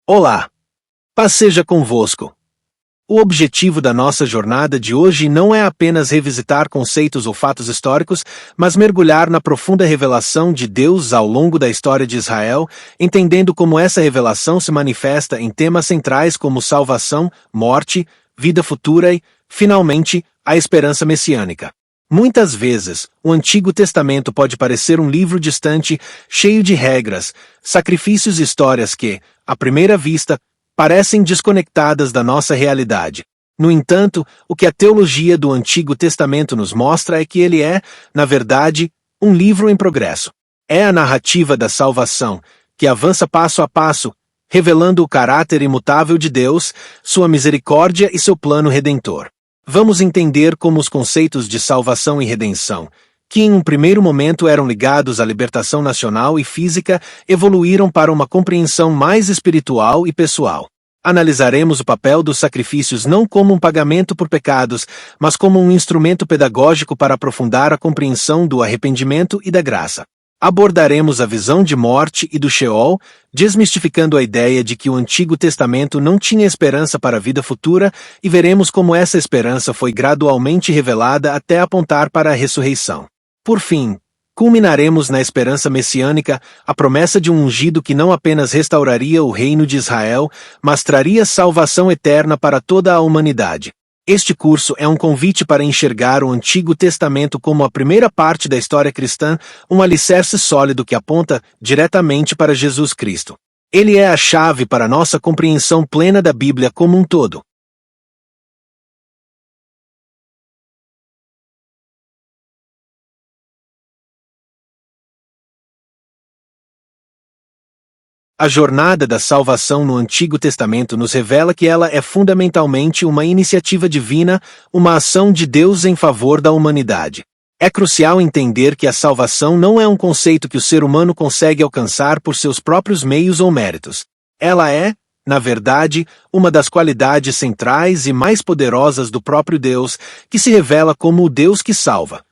Olá! Paz seja convosco. O objetivo da nossa jornada de hoje não é apenas revisitar conceitos ou fatos históricos, mas mergulhar na profunda revelação de Deus ao longo da história de Israel, entendendo como essa revelação se manifesta em temas centrais como salvação, morte, vida futura e, finalmente, a esperança messiânica. Muitas vezes, o Antigo Testamento pode parecer um livro distante, cheio de regras, sacrifícios e histórias que, à primeira vista, parecem desconectadas da nossa realidade. No entanto, o que a teologia do Antigo Testamento nos mostra é que ele é, na verdade, um livro em progresso. É a narrativa da salvação, que avança passo a passo, revelando o caráter imutável de Deus, sua misericórdia e seu plano redentor. Vamos entender como os conceitos de salvação e redenção, que em um primeiro momento eram ligados à libertação nacional e física, evoluíram para uma compreensão mais espiritual e pessoal. Analisaremos o papel dos sacrifícios não como um pagamento por pecados, mas como um instrumento pedagógico para aprofundar a compreensão do arrependimento e da graça. Abordaremos a visão de morte e do Sheol, desmistificando a ideia de que o Antigo Testamento não tinha esperança para a vida futura, e veremos como essa esperança foi gradualmente revelada até apontar para a ressurreição. Por fim, culminaremos na esperança messiânica, a promessa de um ungido que não apenas restauraria o reino de Israel, mas traria salvação eterna para toda a humanidade. Este curso é um convite para enxergar o Antigo Testamento como a primeira parte da história cristã, um alicerce sólido que aponta diretamente para Jesus Cristo. Ele é a chave para nossa compreensão plena da Bíblia como um todo. A jornada da salvação no Antigo Testamento nos revela que ela é fundamentalmente uma iniciativa divina, uma ação de Deus em favor da humanidade. É crucial entender que a salvação não é um conceito que o ser humano consegue alcançar por seus próprios meios ou méritos. Ela é, na verdade, uma das qualidades centrais e mais poderosas do próprio Deus, que se revela como o Deus que salva.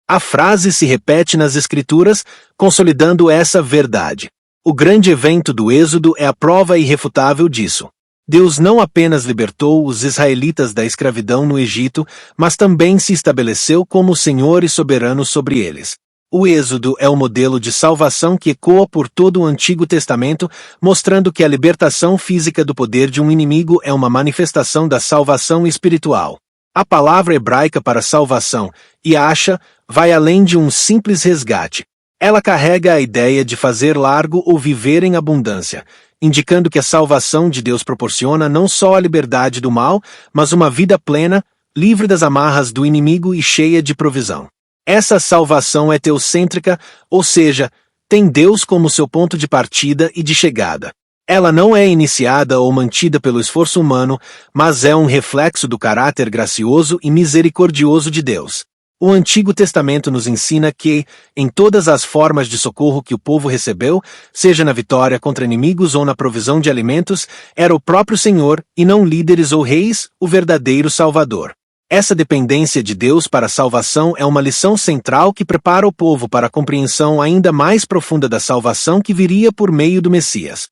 A frase se repete nas Escrituras, consolidando essa verdade. O grande evento do Êxodo é a prova irrefutável disso. Deus não apenas libertou os israelitas da escravidão no Egito, mas também se estabeleceu como Senhor e soberano sobre eles. O Êxodo é o modelo de salvação que ecoa por todo o Antigo Testamento, mostrando que a libertação física do poder de um inimigo é uma manifestação da salvação espiritual. A palavra hebraica para salvação, yasha, vai além de um simples resgate. Ela carrega a ideia de fazer largo ou viver em abundância, indicando que a salvação de Deus proporciona não só a liberdade do mal, mas uma vida plena, livre das amarras do inimigo e cheia de provisão. Essa salvação é teocêntrica, ou seja, tem Deus como seu ponto de partida e de chegada. Ela não é iniciada ou mantida pelo esforço humano, mas é um reflexo do caráter gracioso e misericordioso de Deus. O Antigo Testamento nos ensina que, em todas as formas de socorro que o povo recebeu, seja na vitória contra inimigos ou na provisão de alimentos, era o próprio Senhor, e não líderes ou reis, o verdadeiro Salvador. Essa dependência de Deus para a salvação é uma lição central que prepara o povo para a compreensão ainda mais profunda da salvação que viria por meio do Messias.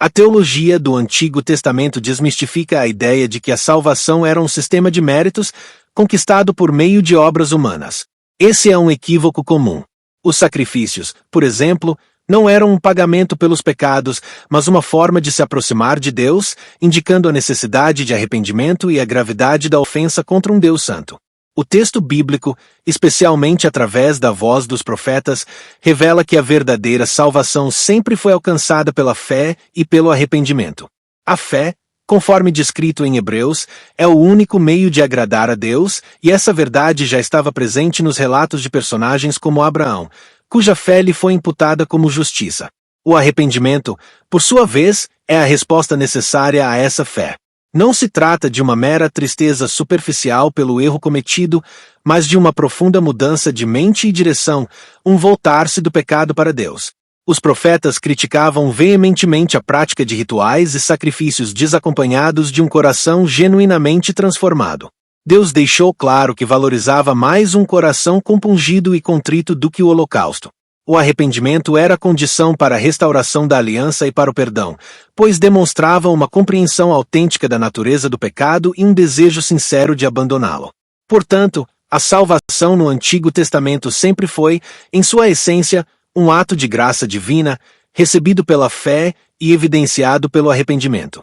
A teologia do Antigo Testamento desmistifica a ideia de que a salvação era um sistema de méritos conquistado por meio de obras humanas. Esse é um equívoco comum. Os sacrifícios, por exemplo, não eram um pagamento pelos pecados, mas uma forma de se aproximar de Deus, indicando a necessidade de arrependimento e a gravidade da ofensa contra um Deus santo. O texto bíblico, especialmente através da voz dos profetas, revela que a verdadeira salvação sempre foi alcançada pela fé e pelo arrependimento. A fé, conforme descrito em Hebreus, é o único meio de agradar a Deus, e essa verdade já estava presente nos relatos de personagens como Abraão, cuja fé lhe foi imputada como justiça. O arrependimento, por sua vez, é a resposta necessária a essa fé. Não se trata de uma mera tristeza superficial pelo erro cometido, mas de uma profunda mudança de mente e direção, um voltar-se do pecado para Deus. Os profetas criticavam veementemente a prática de rituais e sacrifícios desacompanhados de um coração genuinamente transformado. Deus deixou claro que valorizava mais um coração compungido e contrito do que o holocausto. O arrependimento era a condição para a restauração da aliança e para o perdão, pois demonstrava uma compreensão autêntica da natureza do pecado e um desejo sincero de abandoná-lo. Portanto, a salvação no Antigo Testamento sempre foi, em sua essência, um ato de graça divina, recebido pela fé e evidenciado pelo arrependimento.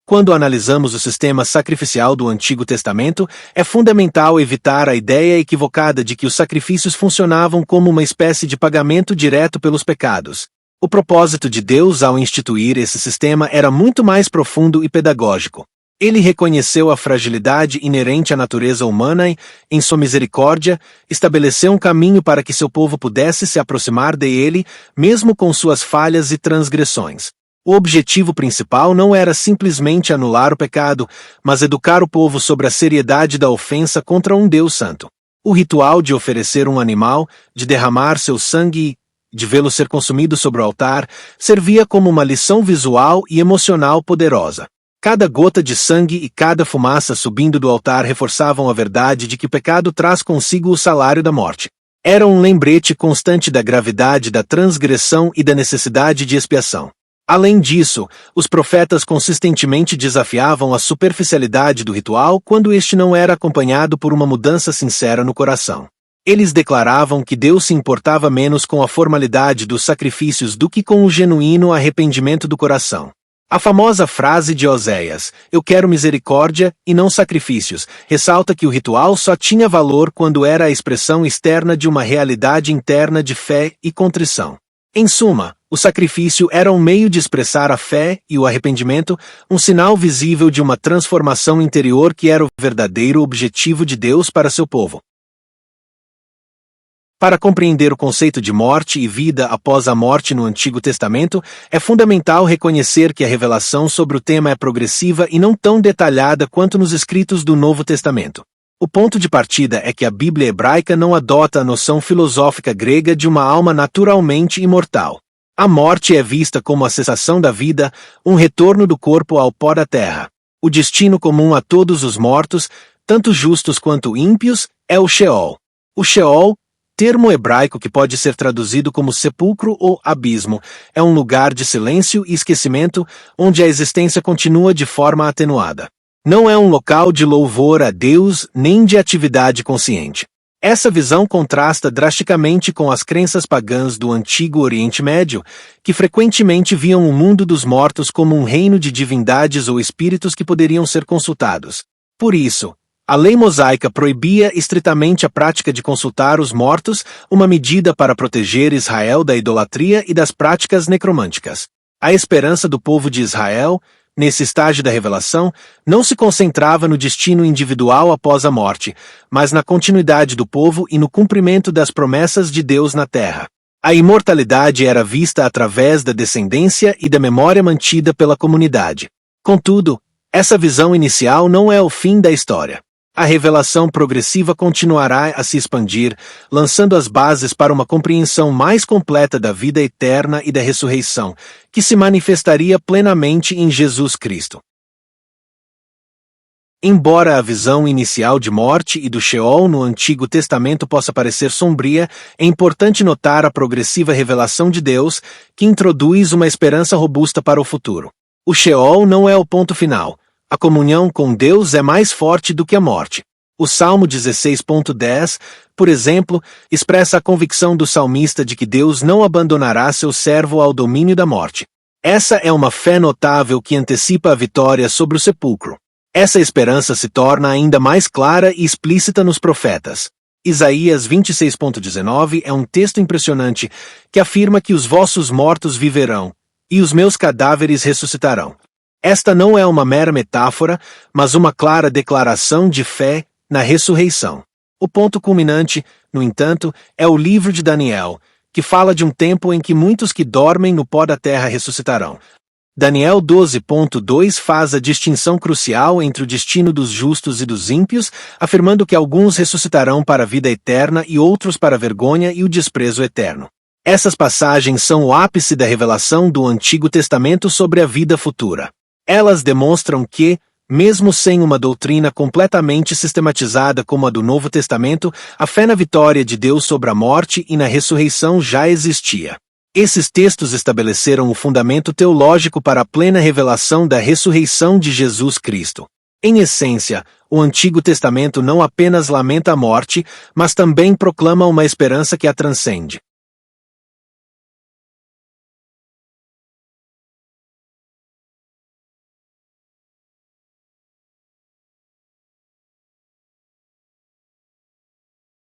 Quando analisamos o sistema sacrificial do Antigo Testamento, é fundamental evitar a ideia equivocada de que os sacrifícios funcionavam como uma espécie de pagamento direto pelos pecados. O propósito de Deus ao instituir esse sistema era muito mais profundo e pedagógico. Ele reconheceu a fragilidade inerente à natureza humana e, em sua misericórdia, estabeleceu um caminho para que seu povo pudesse se aproximar dele, mesmo com suas falhas e transgressões. O objetivo principal não era simplesmente anular o pecado, mas educar o povo sobre a seriedade da ofensa contra um Deus santo. O ritual de oferecer um animal, de derramar seu sangue e de vê-lo ser consumido sobre o altar, servia como uma lição visual e emocional poderosa. Cada gota de sangue e cada fumaça subindo do altar reforçavam a verdade de que o pecado traz consigo o salário da morte. Era um lembrete constante da gravidade da transgressão e da necessidade de expiação. Além disso, os profetas consistentemente desafiavam a superficialidade do ritual quando este não era acompanhado por uma mudança sincera no coração. Eles declaravam que Deus se importava menos com a formalidade dos sacrifícios do que com o genuíno arrependimento do coração. A famosa frase de Oséias, "Eu quero misericórdia e não sacrifícios", ressalta que o ritual só tinha valor quando era a expressão externa de uma realidade interna de fé e contrição. Em suma, o sacrifício era um meio de expressar a fé e o arrependimento, um sinal visível de uma transformação interior que era o verdadeiro objetivo de Deus para seu povo. Para compreender o conceito de morte e vida após a morte no Antigo Testamento, é fundamental reconhecer que a revelação sobre o tema é progressiva e não tão detalhada quanto nos escritos do Novo Testamento. O ponto de partida é que a Bíblia hebraica não adota a noção filosófica grega de uma alma naturalmente imortal. A morte é vista como a cessação da vida, um retorno do corpo ao pó da terra. O destino comum a todos os mortos, tanto justos quanto ímpios, é o Sheol. O Sheol, termo hebraico que pode ser traduzido como sepulcro ou abismo, é um lugar de silêncio e esquecimento, onde a existência continua de forma atenuada. Não é um local de louvor a Deus nem de atividade consciente. Essa visão contrasta drasticamente com as crenças pagãs do Antigo Oriente Médio, que frequentemente viam o mundo dos mortos como um reino de divindades ou espíritos que poderiam ser consultados. Por isso, a lei mosaica proibia estritamente a prática de consultar os mortos, uma medida para proteger Israel da idolatria e das práticas necromânticas. A esperança do povo de Israel, nesse estágio da revelação, não se concentrava no destino individual após a morte, mas na continuidade do povo e no cumprimento das promessas de Deus na terra. A imortalidade era vista através da descendência e da memória mantida pela comunidade. Contudo, essa visão inicial não é o fim da história. A revelação progressiva continuará a se expandir, lançando as bases para uma compreensão mais completa da vida eterna e da ressurreição, que se manifestaria plenamente em Jesus Cristo. Embora a visão inicial de morte e do Sheol no Antigo Testamento possa parecer sombria, é importante notar a progressiva revelação de Deus, que introduz uma esperança robusta para o futuro. O Sheol não é o ponto final. A comunhão com Deus é mais forte do que a morte. O Salmo 16.10, por exemplo, expressa a convicção do salmista de que Deus não abandonará seu servo ao domínio da morte. Essa é uma fé notável que antecipa a vitória sobre o sepulcro. Essa esperança se torna ainda mais clara e explícita nos profetas. Isaías 26.19 é um texto impressionante que afirma que os vossos mortos viverão, e os meus cadáveres ressuscitarão. Esta não é uma mera metáfora, mas uma clara declaração de fé na ressurreição. O ponto culminante, no entanto, é o livro de Daniel, que fala de um tempo em que muitos que dormem no pó da terra ressuscitarão. Daniel 12.2 faz a distinção crucial entre o destino dos justos e dos ímpios, afirmando que alguns ressuscitarão para a vida eterna e outros para a vergonha e o desprezo eterno. Essas passagens são o ápice da revelação do Antigo Testamento sobre a vida futura. Elas demonstram que, Mesmo sem uma doutrina completamente sistematizada como a do Novo Testamento, a fé na vitória de Deus sobre a morte e na ressurreição já existia. Esses textos estabeleceram o fundamento teológico para a plena revelação da ressurreição de Jesus Cristo. Em essência, o Antigo Testamento não apenas lamenta a morte, mas também proclama uma esperança que a transcende.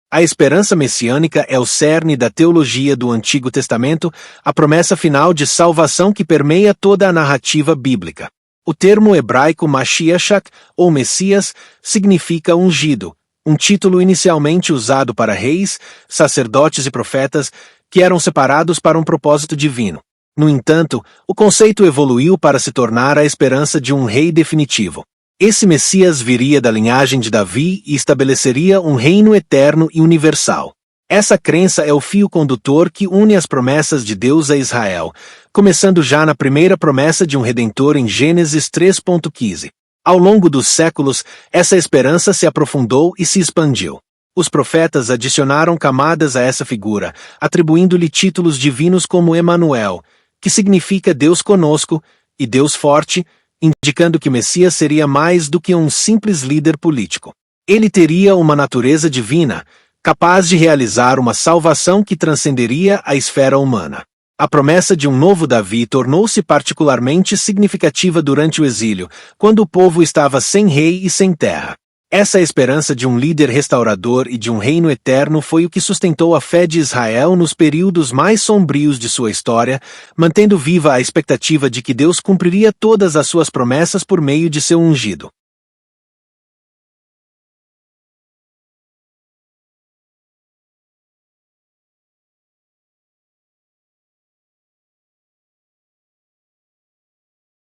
A esperança messiânica é o cerne da teologia do Antigo Testamento, a promessa final de salvação que permeia toda a narrativa bíblica. O termo hebraico Mashiach, ou Messias, significa ungido, um título inicialmente usado para reis, sacerdotes e profetas, que eram separados para um propósito divino. No entanto, o conceito evoluiu para se tornar a esperança de um rei definitivo. Esse Messias viria da linhagem de Davi e estabeleceria um reino eterno e universal. Essa crença é o fio condutor que une as promessas de Deus a Israel, começando já na primeira promessa de um Redentor em Gênesis 3:15. Ao longo dos séculos, essa esperança se aprofundou e se expandiu. Os profetas adicionaram camadas a essa figura, atribuindo-lhe títulos divinos como Emanuel, que significa Deus conosco, e Deus forte, indicando que Messias seria mais do que um simples líder político. Ele teria uma natureza divina, capaz de realizar uma salvação que transcenderia a esfera humana. A promessa de um novo Davi tornou-se particularmente significativa durante o exílio, quando o povo estava sem rei e sem terra. Essa esperança de um líder restaurador e de um reino eterno foi o que sustentou a fé de Israel nos períodos mais sombrios de sua história, mantendo viva a expectativa de que Deus cumpriria todas as suas promessas por meio de seu ungido.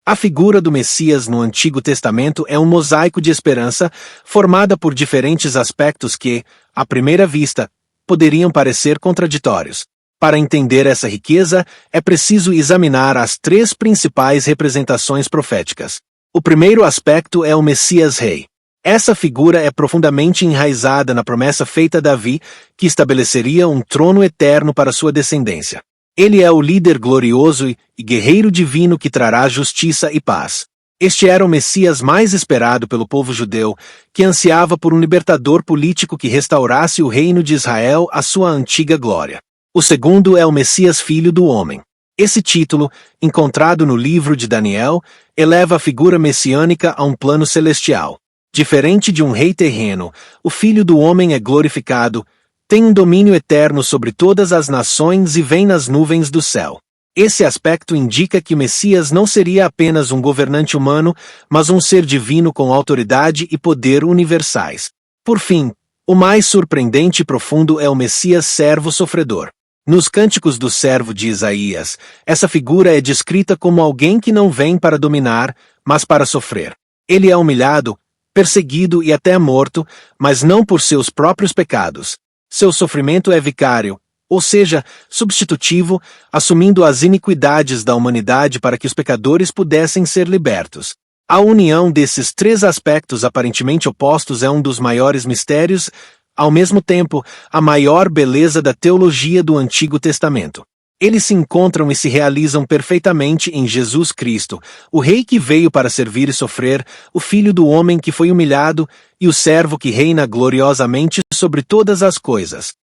A figura do Messias no Antigo Testamento é um mosaico de esperança, formada por diferentes aspectos que, à primeira vista, poderiam parecer contraditórios. Para entender essa riqueza, é preciso examinar as três principais representações proféticas. O primeiro aspecto é o Messias Rei. Essa figura é profundamente enraizada na promessa feita a Davi, que estabeleceria um trono eterno para sua descendência. Ele é o líder glorioso e guerreiro divino que trará justiça e paz. Este era o Messias mais esperado pelo povo judeu, que ansiava por um libertador político que restaurasse o reino de Israel à sua antiga glória. O segundo é o Messias Filho do Homem. Esse título, encontrado no livro de Daniel, eleva a figura messiânica a um plano celestial. Diferente de um rei terreno, o Filho do Homem é glorificado, tem um domínio eterno sobre todas as nações e vem nas nuvens do céu. Esse aspecto indica que o Messias não seria apenas um governante humano, mas um ser divino com autoridade e poder universais. Por fim, o mais surpreendente e profundo é o Messias servo sofredor. Nos Cânticos do Servo de Isaías, essa figura é descrita como alguém que não vem para dominar, mas para sofrer. Ele é humilhado, perseguido e até morto, mas não por seus próprios pecados. Seu sofrimento é vicário, ou seja, substitutivo, assumindo as iniquidades da humanidade para que os pecadores pudessem ser libertos. A união desses três aspectos aparentemente opostos é um dos maiores mistérios, ao mesmo tempo, a maior beleza da teologia do Antigo Testamento. Eles se encontram e se realizam perfeitamente em Jesus Cristo, o Rei que veio para servir e sofrer, o Filho do Homem que foi humilhado, e o Servo que reina gloriosamente sobre todas as coisas.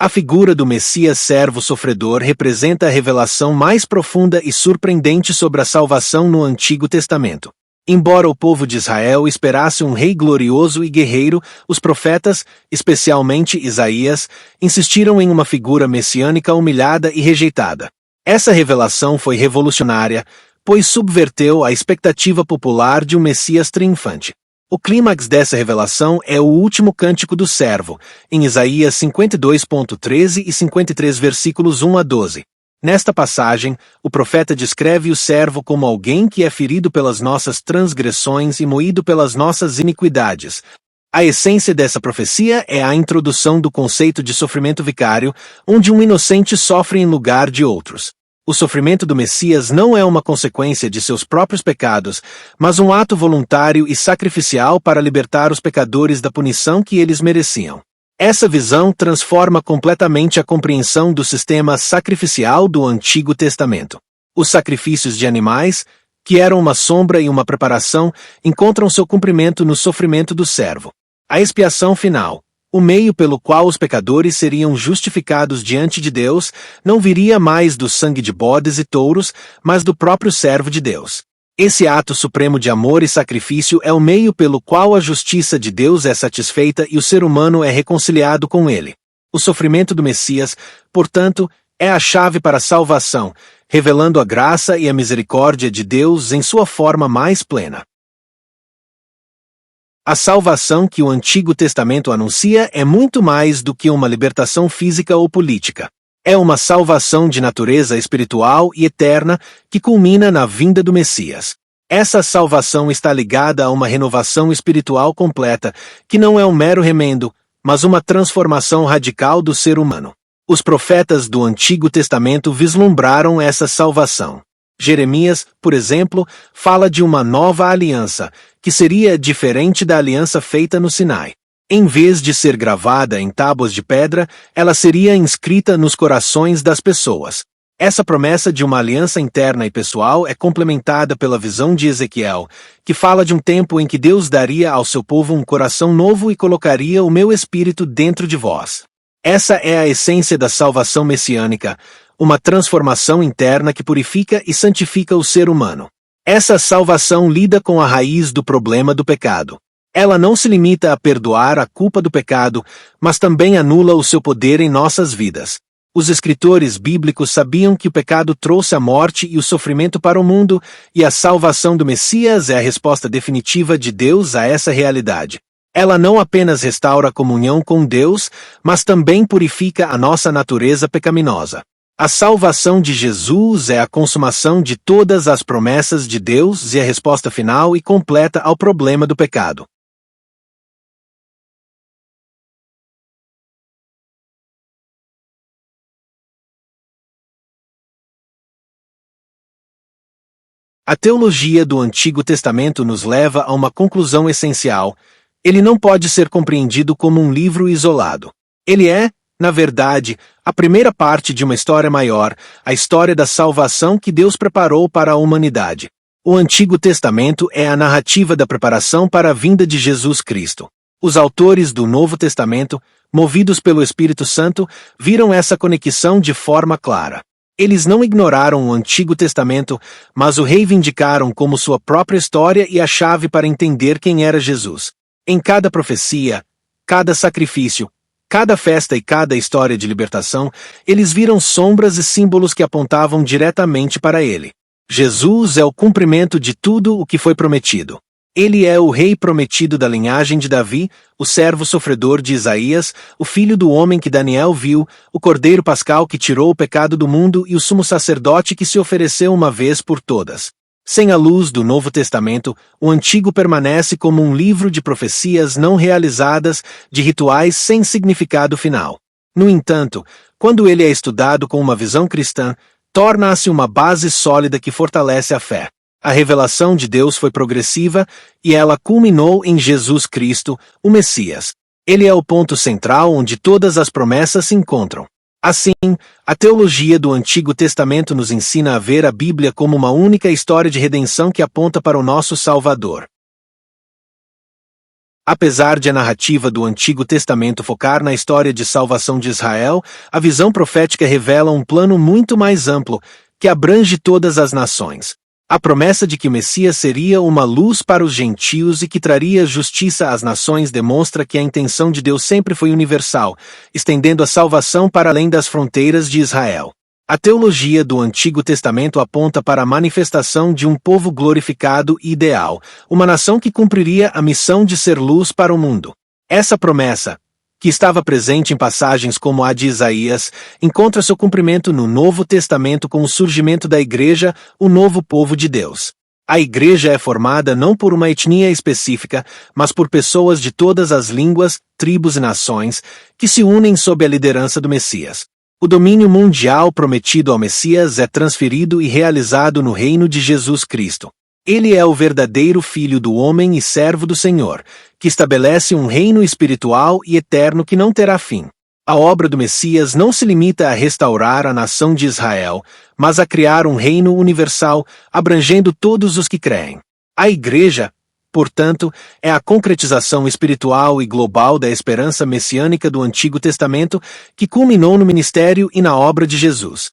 A figura do Messias servo sofredor representa a revelação mais profunda e surpreendente sobre a salvação no Antigo Testamento. Embora o povo de Israel esperasse um rei glorioso e guerreiro, os profetas, especialmente Isaías, insistiram em uma figura messiânica humilhada e rejeitada. Essa revelação foi revolucionária, pois subverteu a expectativa popular de um Messias triunfante. O clímax dessa revelação é o último cântico do servo, em Isaías 52:13 e 53 versículos 1 a 12. Nesta passagem, o profeta descreve o servo como alguém que é ferido pelas nossas transgressões e moído pelas nossas iniquidades, A essência dessa profecia é a introdução do conceito de sofrimento vicário, onde um inocente sofre em lugar de outros. O sofrimento do Messias não é uma consequência de seus próprios pecados, mas um ato voluntário e sacrificial para libertar os pecadores da punição que eles mereciam. Essa visão transforma completamente a compreensão do sistema sacrificial do Antigo Testamento. Os sacrifícios de animais, que eram uma sombra e uma preparação, encontram seu cumprimento no sofrimento do servo. A expiação final, o meio pelo qual os pecadores seriam justificados diante de Deus, não viria mais do sangue de bodes e touros, mas do próprio servo de Deus. Esse ato supremo de amor e sacrifício é o meio pelo qual a justiça de Deus é satisfeita e o ser humano é reconciliado com ele. O sofrimento do Messias, portanto, é a chave para a salvação, revelando a graça e a misericórdia de Deus em sua forma mais plena. A salvação que o Antigo Testamento anuncia é muito mais do que uma libertação física ou política. É uma salvação de natureza espiritual e eterna que culmina na vinda do Messias. Essa salvação está ligada a uma renovação espiritual completa, que não é um mero remendo, mas uma transformação radical do ser humano. Os profetas do Antigo Testamento vislumbraram essa salvação. Jeremias, por exemplo, fala de uma nova aliança, que seria diferente da aliança feita no Sinai. Em vez de ser gravada em tábuas de pedra, ela seria inscrita nos corações das pessoas. Essa promessa de uma aliança interna e pessoal é complementada pela visão de Ezequiel, que fala de um tempo em que Deus daria ao seu povo um coração novo e colocaria o meu espírito dentro de vós. Essa é a essência da salvação messiânica, uma transformação interna que purifica e santifica o ser humano. Essa salvação lida com a raiz do problema do pecado. Ela não se limita a perdoar a culpa do pecado, mas também anula o seu poder em nossas vidas. Os escritores bíblicos sabiam que o pecado trouxe a morte e o sofrimento para o mundo, e a salvação do Messias é a resposta definitiva de Deus a essa realidade. Ela não apenas restaura a comunhão com Deus, mas também purifica a nossa natureza pecaminosa. A salvação de Jesus é a consumação de todas as promessas de Deus e a resposta final e completa ao problema do pecado. A teologia do Antigo Testamento nos leva a uma conclusão essencial. Ele não pode ser compreendido como um livro isolado. Ele é, na verdade, a primeira parte de uma história maior, a história da salvação que Deus preparou para a humanidade. O Antigo Testamento é a narrativa da preparação para a vinda de Jesus Cristo. Os autores do Novo Testamento, movidos pelo Espírito Santo, viram essa conexão de forma clara. Eles não ignoraram o Antigo Testamento, mas o reivindicaram como sua própria história e a chave para entender quem era Jesus. Em cada profecia, cada sacrifício, cada festa e cada história de libertação, eles viram sombras e símbolos que apontavam diretamente para ele. Jesus é o cumprimento de tudo o que foi prometido. Ele é o rei prometido da linhagem de Davi, o servo sofredor de Isaías, o filho do homem que Daniel viu, o cordeiro pascal que tirou o pecado do mundo e o sumo sacerdote que se ofereceu uma vez por todas. Sem a luz do Novo Testamento, o Antigo permanece como um livro de profecias não realizadas, de rituais sem significado final. No entanto, quando ele é estudado com uma visão cristã, torna-se uma base sólida que fortalece a fé. A revelação de Deus foi progressiva e ela culminou em Jesus Cristo, o Messias. Ele é o ponto central onde todas as promessas se encontram. Assim, a teologia do Antigo Testamento nos ensina a ver a Bíblia como uma única história de redenção que aponta para o nosso Salvador. Apesar de a narrativa do Antigo Testamento focar na história de salvação de Israel, a visão profética revela um plano muito mais amplo, que abrange todas as nações. A promessa de que o Messias seria uma luz para os gentios e que traria justiça às nações demonstra que a intenção de Deus sempre foi universal, estendendo a salvação para além das fronteiras de Israel. A teologia do Antigo Testamento aponta para a manifestação de um povo glorificado e ideal, uma nação que cumpriria a missão de ser luz para o mundo. Essa promessa, que estava presente em passagens como a de Isaías, encontra seu cumprimento no Novo Testamento com o surgimento da Igreja, o novo povo de Deus. A igreja é formada não por uma etnia específica, mas por pessoas de todas as línguas, tribos e nações, que se unem sob a liderança do Messias. O domínio mundial prometido ao Messias é transferido e realizado no reino de Jesus Cristo. Ele é o verdadeiro Filho do homem e servo do Senhor, que estabelece um reino espiritual e eterno que não terá fim. A obra do Messias não se limita a restaurar a nação de Israel, mas a criar um reino universal, abrangendo todos os que creem. A Igreja, portanto, é a concretização espiritual e global da esperança messiânica do Antigo Testamento, que culminou no ministério e na obra de Jesus.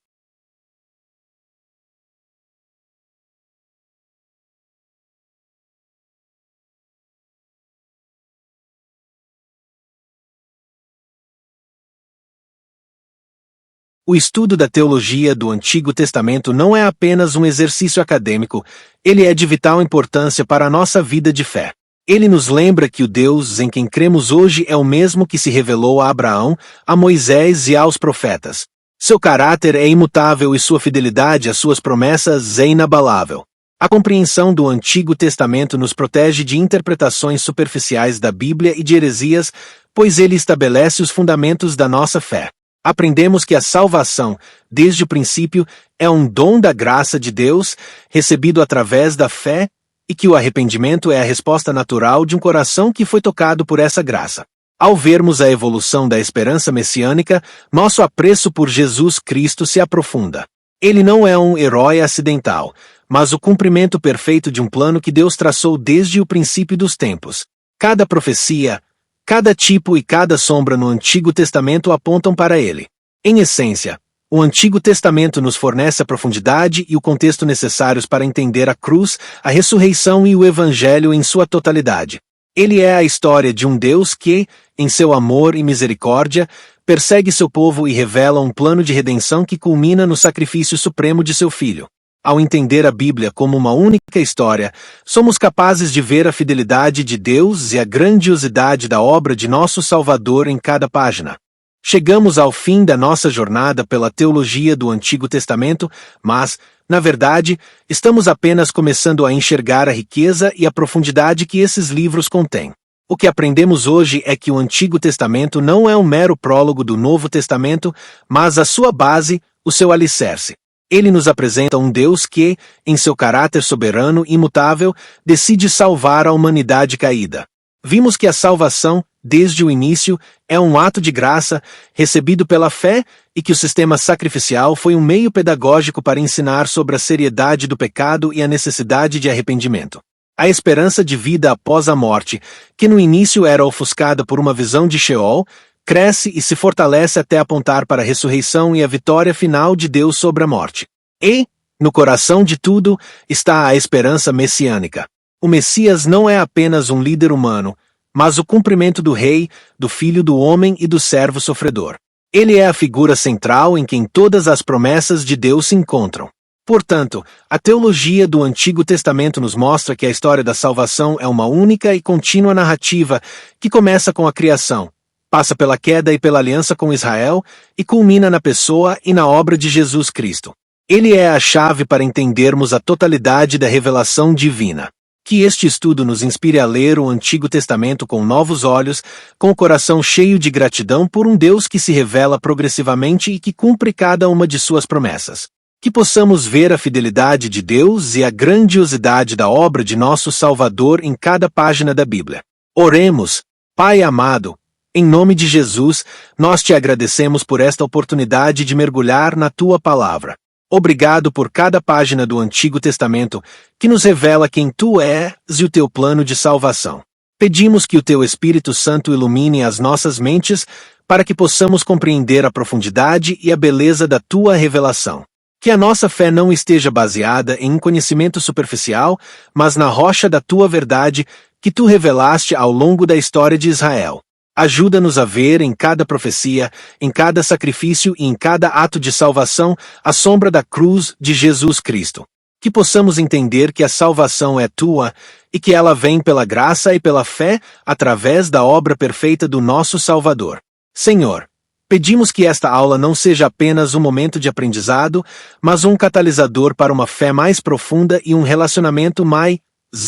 O estudo da teologia do Antigo Testamento não é apenas um exercício acadêmico, ele é de vital importância para a nossa vida de fé. Ele nos lembra que o Deus em quem cremos hoje é o mesmo que se revelou a Abraão, a Moisés e aos profetas. Seu caráter é imutável e sua fidelidade às suas promessas é inabalável. A compreensão do Antigo Testamento nos protege de interpretações superficiais da Bíblia e de heresias, pois ele estabelece os fundamentos da nossa fé. Aprendemos que a salvação, desde o princípio, é um dom da graça de Deus, recebido através da fé, e que o arrependimento é a resposta natural de um coração que foi tocado por essa graça. Ao vermos a evolução da esperança messiânica, nosso apreço por Jesus Cristo se aprofunda. Ele não é um herói acidental, mas o cumprimento perfeito de um plano que Deus traçou desde o princípio dos tempos. Cada profecia, cada tipo e cada sombra no Antigo Testamento apontam para ele. Em essência, o Antigo Testamento nos fornece a profundidade e o contexto necessários para entender a cruz, a ressurreição e o Evangelho em sua totalidade. Ele é a história de um Deus que, em seu amor e misericórdia, persegue seu povo e revela um plano de redenção que culmina no sacrifício supremo de seu Filho. Ao entender a Bíblia como uma única história, somos capazes de ver a fidelidade de Deus e a grandiosidade da obra de nosso Salvador em cada página. Chegamos ao fim da nossa jornada pela teologia do Antigo Testamento, mas, na verdade, estamos apenas começando a enxergar a riqueza e a profundidade que esses livros contêm. O que aprendemos hoje é que o Antigo Testamento não é um mero prólogo do Novo Testamento, mas a sua base, o seu alicerce. Ele nos apresenta um Deus que, em seu caráter soberano e imutável, decide salvar a humanidade caída. Vimos que a salvação, desde o início, é um ato de graça, recebido pela fé, e que o sistema sacrificial foi um meio pedagógico para ensinar sobre a seriedade do pecado e a necessidade de arrependimento. A esperança de vida após a morte, que no início era ofuscada por uma visão de Sheol, cresce e se fortalece até apontar para a ressurreição e a vitória final de Deus sobre a morte. E, no coração de tudo, está a esperança messiânica. O Messias não é apenas um líder humano, mas o cumprimento do rei, do filho do homem e do servo sofredor. Ele é a figura central em quem todas as promessas de Deus se encontram. Portanto, a teologia do Antigo Testamento nos mostra que a história da salvação é uma única e contínua narrativa que começa com a criação, passa pela queda e pela aliança com Israel e culmina na pessoa e na obra de Jesus Cristo. Ele é a chave para entendermos a totalidade da revelação divina. Que este estudo nos inspire a ler o Antigo Testamento com novos olhos, com o coração cheio de gratidão por um Deus que se revela progressivamente e que cumpre cada uma de suas promessas. Que possamos ver a fidelidade de Deus e a grandiosidade da obra de nosso Salvador em cada página da Bíblia. Oremos, Pai amado. Em nome de Jesus, nós te agradecemos por esta oportunidade de mergulhar na tua palavra. Obrigado por cada página do Antigo Testamento que nos revela quem tu és e o teu plano de salvação. Pedimos que o teu Espírito Santo ilumine as nossas mentes para que possamos compreender a profundidade e a beleza da tua revelação. Que a nossa fé não esteja baseada em um conhecimento superficial, mas na rocha da tua verdade que tu revelaste ao longo da história de Israel. Ajuda-nos a ver em cada profecia, em cada sacrifício e em cada ato de salvação a sombra da cruz de Jesus Cristo. Que possamos entender que a salvação é tua e que ela vem pela graça e pela fé através da obra perfeita do nosso Salvador. Senhor, Pedimos que esta aula não seja apenas um momento de aprendizado, mas um catalisador para uma fé mais profunda e um relacionamento mais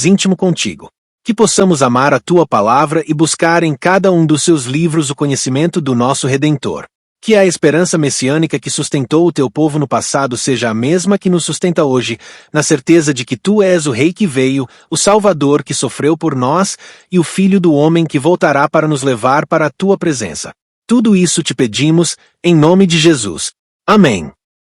íntimo contigo. Que possamos amar a Tua Palavra e buscar em cada um dos Seus livros o conhecimento do nosso Redentor. Que a esperança messiânica que sustentou o Teu povo no passado seja a mesma que nos sustenta hoje, na certeza de que Tu és o Rei que veio, o Salvador que sofreu por nós e o Filho do Homem que voltará para nos levar para a Tua presença. Tudo isso te pedimos, em nome de Jesus. Amém.